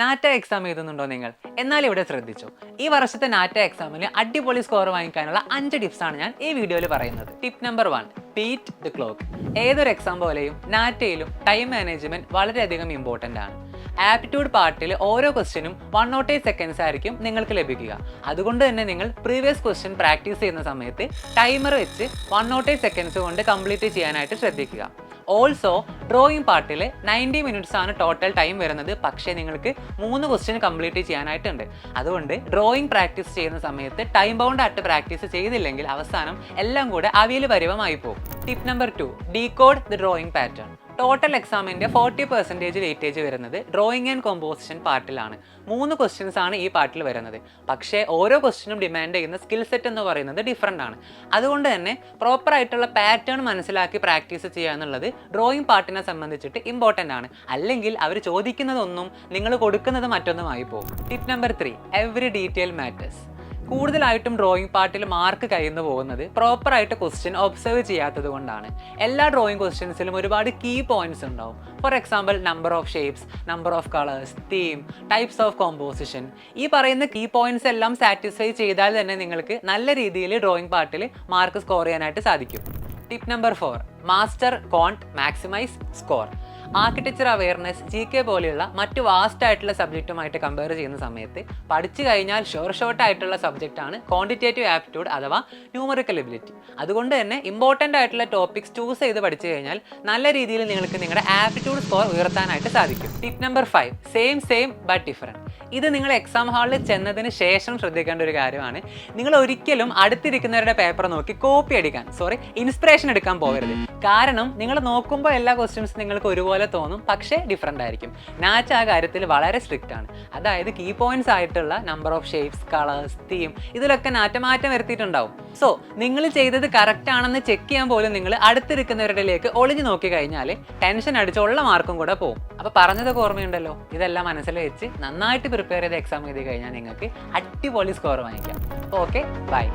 നാറ്റ exam എഴുതുന്നുണ്ടോ നിങ്ങൾ? എന്നാൽ ഇവിടെ ശ്രദ്ധിച്ചു, ഈ വർഷത്തെ നാറ്റ എക്സാമിൽ അടിപൊളി സ്കോർ വാങ്ങിക്കാനുള്ള 5 ടിപ്സാണ് ഞാൻ ഈ വീഡിയോയിൽ പറയുന്നത്. Tip number 1, beat the clock. ഏതൊരു എക്സാം പോലെയും നാറ്റയിലും ടൈം മാനേജ്മെന്റ് വളരെയധികം ഇമ്പോർട്ടൻ്റ് ആണ്. ആപ്റ്റിറ്റ്യൂഡ് പാർട്ടിൽ ഓരോ ക്വസ്റ്റ്യനും 108 സെക്കൻഡ്സ് ആയിരിക്കും നിങ്ങൾക്ക് ലഭിക്കുക. അതുകൊണ്ട് തന്നെ നിങ്ങൾ പ്രീവിയസ് ക്വസ്റ്റ്യൻ പ്രാക്ടീസ് ചെയ്യുന്ന സമയത്ത് ടൈമർ വെച്ച് 108 സെക്കൻഡ്സ് കൊണ്ട് കംപ്ലീറ്റ് ചെയ്യാനായിട്ട് ശ്രദ്ധിക്കുക. ഓൾസോ ഡ്രോയിങ് പാർട്ടിൽ 90 മിനിറ്റ്സ് ആണ് ടോട്ടൽ ടൈം വരുന്നത്. പക്ഷേ നിങ്ങൾക്ക് 3 ക്വസ്റ്റ്യൻ കംപ്ലീറ്റ് ചെയ്യാനായിട്ടുണ്ട്. അതുകൊണ്ട് ഡ്രോയിങ് പ്രാക്ടീസ് ചെയ്യുന്ന സമയത്ത് ടൈം ബൗണ്ട് ആയിട്ട് പ്രാക്ടീസ് ചെയ്തില്ലെങ്കിൽ അവസാനം എല്ലാം കൂടെ അവിയൽ പരിവമായി പോകും. Tip number 2, decode the drawing pattern. Total എക്സാമിൻ്റെ 40% വെയിറ്റേജ് വരുന്നത് ഡ്രോയിങ് ആൻഡ് കോമ്പോസിഷൻ പാർട്ടിലാണ്. 3 ക്വസ്റ്റ്യൻസ് ആണ് ഈ പാർട്ടിൽ വരുന്നത്. പക്ഷേ ഓരോ ക്വസ്റ്റ്യനും ഡിമാൻഡ് ചെയ്യുന്ന സ്കിൽ സെറ്റ് എന്ന് പറയുന്നത് ഡിഫറൻ്റ് ആണ്. അതുകൊണ്ട് തന്നെ പ്രോപ്പർ ആയിട്ടുള്ള പാറ്റേൺ മനസ്സിലാക്കി പ്രാക്ടീസ് ചെയ്യുക എന്നുള്ളത് ഡ്രോയിങ് പാർട്ടിനെ സംബന്ധിച്ചിട്ട് ഇമ്പോർട്ടൻ്റ് ആണ്. അല്ലെങ്കിൽ അവർ ചോദിക്കുന്നതൊന്നും നിങ്ങൾ കൊടുക്കുന്നത് മറ്റൊന്നുമായി പോകും. Tip number 3, every detail matters. കൂടുതലായിട്ടും ഡ്രോയിങ് പാർട്ടിൽ മാർക്ക് കയ്യുന്നു പോകുന്നത് പ്രോപ്പറായിട്ട് ക്വസ്റ്റ്യൻ ഒബ്സർവ് ചെയ്യാത്തത് കൊണ്ടാണ്. എല്ലാ ഡ്രോയിങ് ക്വസ്റ്റ്യൻസിലും ഒരുപാട് കീ പോയിന്റ്സ് ഉണ്ടാവും. For example number of shapes, number of colours, theme, types of composition. ഈ പറയുന്ന കീ പോയിന്റ്സ് എല്ലാം സാറ്റിസ്ഫൈ ചെയ്താൽ തന്നെ നിങ്ങൾക്ക് നല്ല രീതിയിൽ ഡ്രോയിങ് പാർട്ടിൽ മാർക്ക് സ്കോർ ചെയ്യാനായിട്ട് സാധിക്കും. ടിപ്പ് നമ്പർ 4, മാസ്റ്റർ കോണ്ട് maximize score. Architecture awareness, GK പോലെയുള്ള മറ്റു വാസ്റ്റ് ആയിട്ടുള്ള സബ്ജക്റ്റുമായിട്ട് കമ്പയർ ചെയ്യുന്ന സമയത്ത് പഠിച്ചു കഴിഞ്ഞാൽ ഷോർട്ട് ആയിട്ടുള്ള സബ്ജക്റ്റാണ് ക്വാണ്ടിറ്റേറ്റീവ് ആപ്റ്റിറ്റ്യൂഡ് അഥവാ ന്യൂമറിക്കൽ എബിലിറ്റി. അതുകൊണ്ട് തന്നെ ഇമ്പോർട്ടൻ്റ് ആയിട്ടുള്ള ടോപ്പിക്സ് ചൂസ് ചെയ്ത് പഠിച്ചു കഴിഞ്ഞാൽ നല്ല രീതിയിൽ നിങ്ങൾക്ക് നിങ്ങളുടെ ആപ്റ്റിറ്റ്യൂഡ് സ്കോർ ഉയർത്താനായിട്ട് സാധിക്കും. Tip number 5, same but different. ഇത് നിങ്ങൾ എക്സാം ഹാളിൽ ചെന്നതിന് ശേഷം ശ്രദ്ധിക്കേണ്ട ഒരു കാര്യമാണ്. നിങ്ങൾ ഒരിക്കലും അടുത്തിരിക്കുന്നവരുടെ പേപ്പർ നോക്കി കോപ്പി അടിക്കാൻ ഇൻസ്പിറേഷൻ എടുക്കാൻ പോകരുത്. കാരണം നിങ്ങൾ നോക്കുമ്പോൾ എല്ലാ ക്വസ്റ്റ്യൻസ് നിങ്ങൾക്ക് ഒരുപോലെ തോന്നും, പക്ഷേ ഡിഫറൻ്റ് ആയിരിക്കും. നാറ്റ് ആ കാര്യത്തിൽ വളരെ സ്ട്രിക്റ്റ് ആണ്. അതായത് കീ പോയിന്റ്സ് ആയിട്ടുള്ള number of shapes, colours, theme ഇതിലൊക്കെ മാറ്റം വരുത്തിയിട്ടുണ്ടാവും. സോ നിങ്ങൾ ചെയ്തത് കറക്റ്റ് ആണെന്ന് ചെക്ക് ചെയ്യാൻ പോലും നിങ്ങൾ അടുത്തിരിക്കുന്നവരുടെയിലേക്ക് ഒളിഞ്ഞു നോക്കി കഴിഞ്ഞാൽ ടെൻഷൻ അടിച്ചുള്ള മാർക്കും കൂടെ പോകും. അപ്പോൾ പറഞ്ഞതൊക്കെ ഓർമ്മയുണ്ടല്ലോ? ഇതെല്ലാം മനസ്സിൽ വെച്ച് നന്നായിട്ട് പ്രിപ്പയർ ചെയ്ത് എക്സാം എഴുതി കഴിഞ്ഞാൽ നിങ്ങൾക്ക് അടിപൊളി സ്കോർ വാങ്ങിക്കാം. Okay, by.